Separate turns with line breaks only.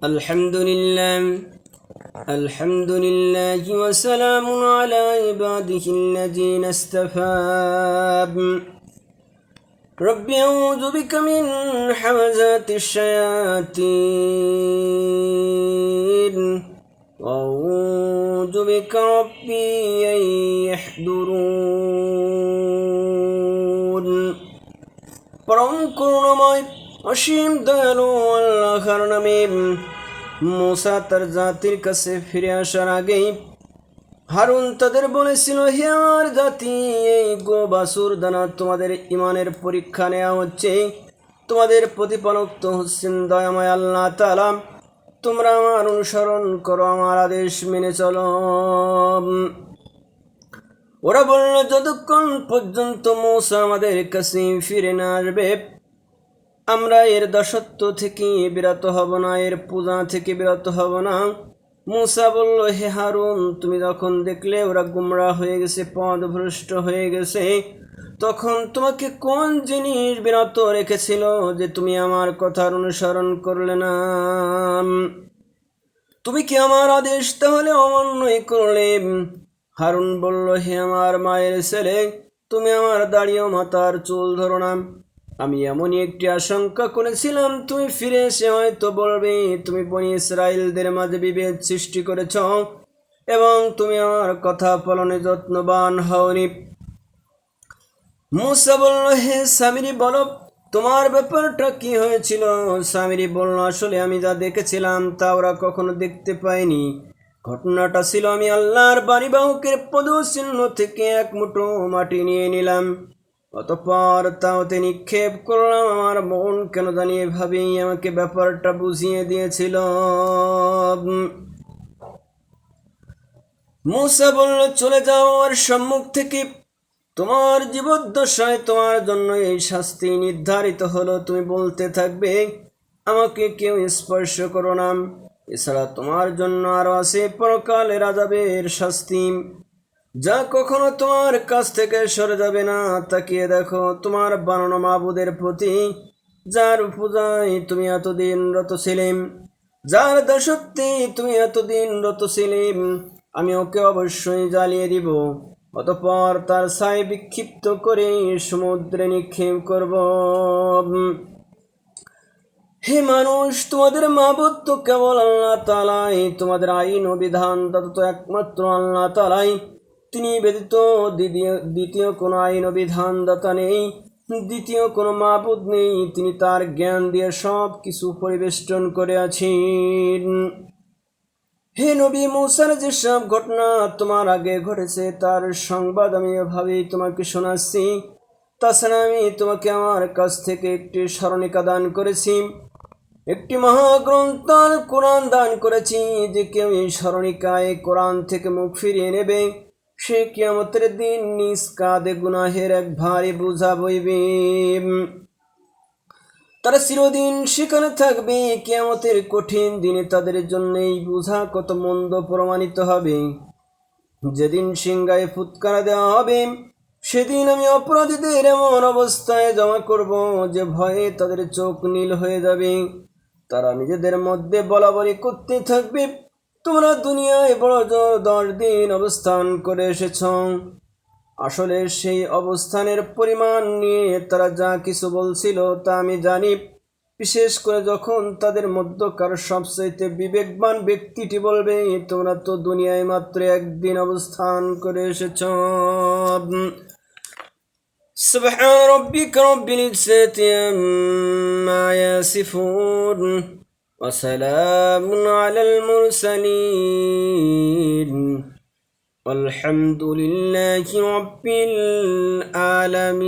الحمد لله الحمد لله وسلام على عباده الذين اصطفى رب أعوذ بك من حمزات الشياطين وأعوذ بك ربي أن يحضرون পরম করুণাময় অসীম দয়ালু আল্লাহর নামে মুসা তার জাতির কাছে ফিরে আসার আগেই হারুন তাদের বলেছিল, হে আমার জাতি, এই গো বাছুর দানা তোমাদের ইমানের পরীক্ষা নেওয়া হচ্ছে। তোমাদের প্রতিপালক তো হচ্ছেন দয়াময় আল্লাহ তাআলা। তোমরা আমার অনুসরণ করো, আমার আদেশ মেনে চলো। ওরা বলল, যতক্ষণ পর্যন্ত মুসা আমাদের কাছে ফিরে না আসবে আমরা এর দাসত্ব থেকে বিরত হব না, এর পূজা থেকে বিরত হব না। মুসা বলল, হে হারুন, তুমি যখন দেখলে ওরা গুমরাহ হয়ে গেছে, পথভ্রষ্ট হয়ে গেছে, তখন তোমাকে কোন জিনিস বিরত রেখেছিল যে তুমি আমার কথার অনুসরণ করলে না? তুমি কি আমার আদেশ তাহলে অমান্যই করলে? হারুন বলল, হে আমার মায়ের ছেলে, তুমি আমার দাড়ি ও মাথার চুল ধরো না। আমি এমনই একটি আশঙ্কা করেছিলাম, তুমি ফিরে এসে হয়তো বলবে তুমি বনি ইসরায়েলদের মাঝে বিভেদ সৃষ্টি করেছ এবং তুমি আমার কথা পালনে যত্নবান হওনি। মুসা বলল, হে সামিরি, বলো তোমার ব্যাপারটা কি হয়েছিল? সামিরি বলল, আসলে আমি যা দেখেছিলাম তা ওরা কখনো দেখতে পায়নি। ঘটনাটা ছিল, আমি আল্লাহর বাণীবাহকের পদচিহ্ন থেকে এক মুঠো মাটি নিয়ে নিলাম, অতঃপর তাওতে নিক্ষেপ করলাম। আমার মন কেন জানি এভাবেই আমাকে ব্যাপারটা বুঝিয়ে দিয়েছিল। মুসা বলল, চলে যাও আমার সম্মুখ থেকে, তোমার জীবদ্দশায় তোমার জন্য এই শাস্তি নির্ধারিত হলো। তুমি বলতে থাকবে, আমাকে কেউ স্পর্শ করো না। এছাড়া তোমার জন্য আরো আছে পরকালের আযাবের শাস্তি, যা কখনো তোমার কাছ থেকে সরে যাবে না। তাকিয়ে দেখো তোমার বানানো মাবুদের প্রতি, যার পূজায় তুমি এতদিন রত ছিলে, যার দাসত্বে তুমি এতদিন রত ছিলে। আমি ওকে অবশ্যই জ্বালিয়ে দিব, অতঃপর তার ছাই বিক্ষিপ্ত করে সমুদ্রে নিক্ষেপ করব। হে মানুষ, তোমাদের মাবুদ তো কেবল আল্লাহ তাআলাই, তোমাদের আইন ও বিধান দাতা তো একমাত্র আল্লাহ তাআলাই। তিনি ব্যতীত দ্বিতীয় কোনো আইন ও বিধান দাতা নেই, দ্বিতীয় কোনো মাবুদ নেই। তিনি তার জ্ঞান দিয়ে সব কিছু পরিবেষ্টন করে আছেন। হে নবী, মুসার যেসব ঘটনা তোমার আগে ঘটেছে তার সংবাদ আমি এভাবেই তোমাকে শোনাচ্ছি। তাছাড়া আমি তোমাকে আমার কাছ থেকে একটি স্মরণিকা দান করেছি, একটি মহাগ্রন্থ কোরআন দান করেছি। যে কেউ এই স্মরণিকায় কোরআন থেকে মুখ ফিরিয়ে নেবে, সে কিয়ামতের দিন নিজ কাঁধে গুনাহের এক ভারী বোঝা বইবে। তারা চিরদিন সেখানে থাকবে। কিয়ামতের কঠিন দিনে তাদের জন্য এই বোঝা কত মন্দ প্রমাণিত হবে। যেদিন সিংহায় ফুৎকার দেওয়া হবে, সেদিন আমি অপরাধীদের এমন অবস্থায় জমা করব যে ভয়ে তাদের চোখ নীল হয়ে যাবে। তারা নিজেদের মধ্যে বলাবলি করতে থাকবে, তোমরা দুনিয়ায় বড় জোর 10 দিন অবস্থান করে এসেছ। আসলে সেই অবস্থানের পরিমাণ নিয়ে তারা যা কিছু বলছিল তা আমি জানি, বিশেষ করে যখন তাদের মধ্যকার সবচাইতে বিবেকবান ব্যক্তিটি বলবে, তোমরা তো দুনিয়ায় মাত্র একদিন অবস্থান করে এসেছ। সুবহান রাব্বিকা রাব্বিল ইজ্জাতি আম্মা ইয়াসিফুন ওয়া সালামুন আলাল মুরসালিন والحمد لله رب العالمين।